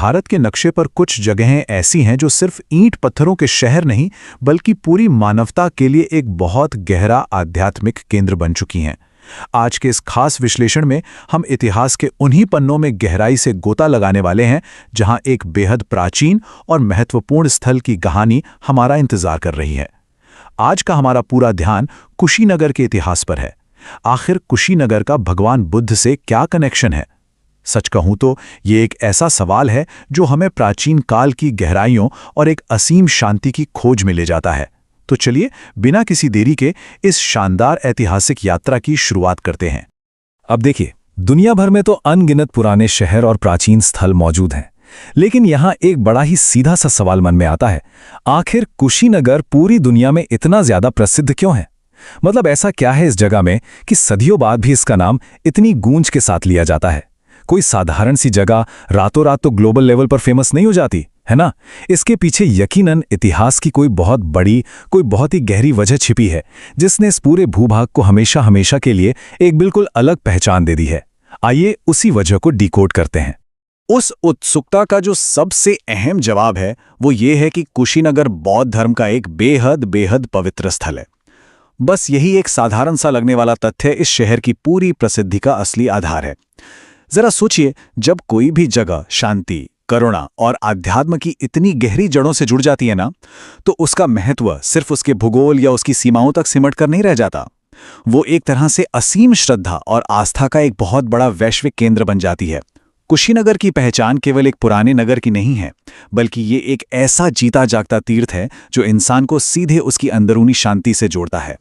भारत के नक्शे पर कुछ जगहें ऐसी हैं जो सिर्फ ईंट पत्थरों के शहर नहीं बल्कि पूरी मानवता के लिए एक बहुत गहरा आध्यात्मिक केंद्र बन चुकी हैं। आज के इस खास विश्लेषण में हम इतिहास के उन्हीं पन्नों में गहराई से गोता लगाने वाले हैं जहां एक बेहद प्राचीन और महत्वपूर्ण स्थल की कहानी हमारा इंतजार कर रही है। आज का हमारा पूरा ध्यान कुशीनगर के इतिहास पर है। आखिर कुशीनगर का भगवान बुद्ध से क्या कनेक्शन है? सच कहूं तो ये एक ऐसा सवाल है जो हमें प्राचीन काल की गहराइयों और एक असीम शांति की खोज में ले जाता है। तो चलिए बिना किसी देरी के इस शानदार ऐतिहासिक यात्रा की शुरुआत करते हैं। अब देखिए, दुनिया भर में तो अनगिनत पुराने शहर और प्राचीन स्थल मौजूद हैं, लेकिन यहाँ एक बड़ा ही सीधा सा सवाल मन में आता है, आखिर कुशीनगर पूरी दुनिया में इतना ज्यादा प्रसिद्ध क्यों है? मतलब ऐसा क्या है इस जगह में कि सदियों बाद भी इसका नाम इतनी गूंज के साथ लिया जाता है? कोई साधारण सी जगह रातों रात तो ग्लोबल लेवल पर फेमस नहीं हो जाती, है ना? इसके पीछे यकीनन इतिहास की कोई बहुत ही गहरी वजह छिपी है, जिसने इस पूरे भूभाग को हमेशा हमेशा के लिए एक बिल्कुल अलग पहचान दे दी है। आइए उसी वजह को डिकोड करते हैं। उस उत्सुकता का जो सबसे अहम जवाब है वो ये है कि कुशीनगर बौद्ध धर्म का एक बेहद पवित्र स्थल है। बस यही एक साधारण सा लगने वाला तथ्य इस शहर की पूरी प्रसिद्धि का असली आधार है। जरा सोचिए, जब कोई भी जगह शांति, करुणा और आध्यात्म की इतनी गहरी जड़ों से जुड़ जाती है ना, तो उसका महत्व सिर्फ उसके भूगोल या उसकी सीमाओं तक सिमट कर नहीं रह जाता। वो एक तरह से असीम श्रद्धा और आस्था का एक बहुत बड़ा वैश्विक केंद्र बन जाती है। कुशीनगर की पहचान केवल एक पुराने नगर की नहीं है, बल्कि ये एक ऐसा जीता जागता तीर्थ है जो इंसान को सीधे उसकी अंदरूनी शांति से जोड़ता है।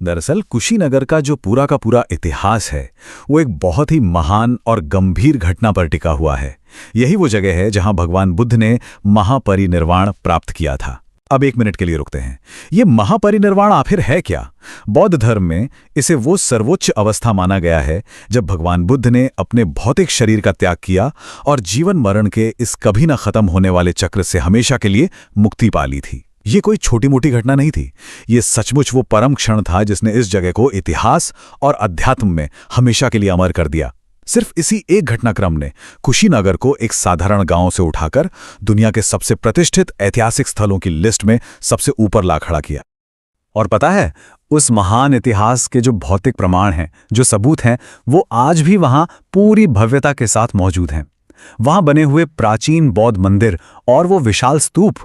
दरअसल कुशीनगर का जो पूरा का पूरा इतिहास है वो एक बहुत ही महान और गंभीर घटना पर टिका हुआ है। यही वो जगह है जहां भगवान बुद्ध ने महापरिनिर्वाण प्राप्त किया था। अब एक मिनट के लिए रुकते हैं। ये महापरिनिर्वाण आखिर है क्या? बौद्ध धर्म में इसे वो सर्वोच्च अवस्था माना गया है जब भगवान बुद्ध ने अपने भौतिक शरीर का त्याग किया और जीवन मरण के इस कभी न खत्म होने वाले चक्र से हमेशा के लिए मुक्ति पा ली थी। ये कोई छोटी मोटी घटना नहीं थी, ये सचमुच वो परम क्षण था जिसने इस जगह को इतिहास और अध्यात्म में हमेशा के लिए अमर कर दिया। सिर्फ इसी एक घटनाक्रम ने कुशीनगर को एक साधारण गांव से उठाकर दुनिया के सबसे प्रतिष्ठित ऐतिहासिक स्थलों की लिस्ट में सबसे ऊपर ला खड़ा किया। और पता है, उस महान इतिहास के जो भौतिक प्रमाण हैं, जो सबूत हैं, वो आज भी वहां पूरी भव्यता के साथ मौजूद हैं। वहां बने हुए प्राचीन बौद्ध मंदिर और वो विशाल स्तूप,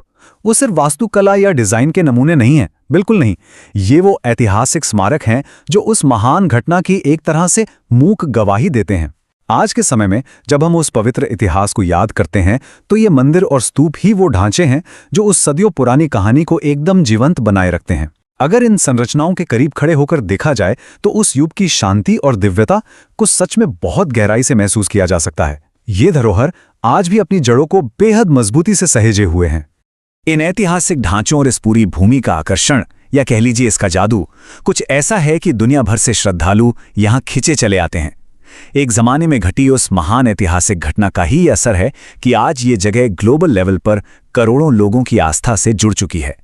वो सिर्फ वास्तुकला या डिजाइन के नमूने नहीं हैं, बिल्कुल नहीं। ये वो ऐतिहासिक स्मारक हैं जो उस महान घटना की एक तरह से मूक गवाही देते हैं। आज के समय में जब हम उस पवित्र इतिहास को याद करते हैं तो ये मंदिर और स्तूप ही वो ढांचे हैं जो उस सदियों पुरानी कहानी को एकदम जीवंत बनाए रखते हैं। अगर इन संरचनाओं के करीब खड़े होकर देखा जाए तो उस युग की शांति और दिव्यता को सच में बहुत गहराई से महसूस किया जा सकता है। ये धरोहर आज भी अपनी जड़ों को बेहद मजबूती से सहेजे हुए हैं। इन ऐतिहासिक ढांचों और इस पूरी भूमि का आकर्षण, या कह लीजिए इसका जादू, कुछ ऐसा है कि दुनिया भर से श्रद्धालु यहां खिंचे चले आते हैं। एक जमाने में घटी उस महान ऐतिहासिक घटना का ही असर है कि आज ये जगह ग्लोबल लेवल पर करोड़ों लोगों की आस्था से जुड़ चुकी है।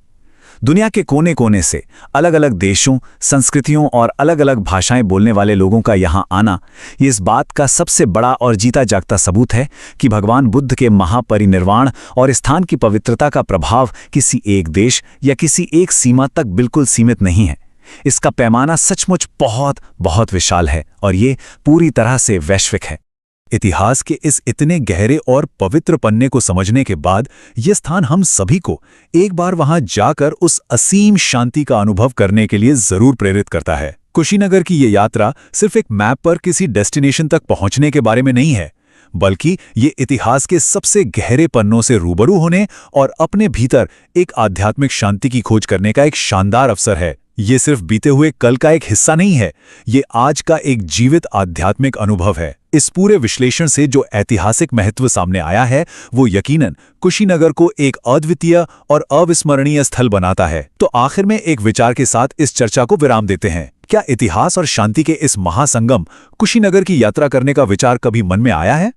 दुनिया के कोने कोने से अलग अलग देशों, संस्कृतियों और अलग अलग भाषाएं बोलने वाले लोगों का यहाँ आना ये इस बात का सबसे बड़ा और जीता जागता सबूत है कि भगवान बुद्ध के महापरिनिर्वाण और स्थान की पवित्रता का प्रभाव किसी एक देश या किसी एक सीमा तक बिल्कुल सीमित नहीं है। इसका पैमाना सचमुच बहुत विशाल है और ये पूरी तरह से वैश्विक है। इतिहास के इस इतने गहरे और पवित्र पन्ने को समझने के बाद यह स्थान हम सभी को एक बार वहां जाकर उस असीम शांति का अनुभव करने के लिए जरूर प्रेरित करता है। कुशीनगर की ये यात्रा सिर्फ एक मैप पर किसी डेस्टिनेशन तक पहुंचने के बारे में नहीं है, बल्कि ये इतिहास के सबसे गहरे पन्नों से रूबरू होने और अपने भीतर एक आध्यात्मिक शांति की खोज करने का एक शानदार अवसर है। ये सिर्फ बीते हुए कल का एक हिस्सा नहीं है, ये आज का एक जीवित आध्यात्मिक अनुभव है। इस पूरे विश्लेषण से जो ऐतिहासिक महत्व सामने आया है वो यकीनन कुशीनगर को एक अद्वितीय और अविस्मरणीय स्थल बनाता है। तो आखिर में एक विचार के साथ इस चर्चा को विराम देते हैं। क्या इतिहास और शांति के इस महासंगम कुशीनगर की यात्रा करने का विचार कभी मन में आया है?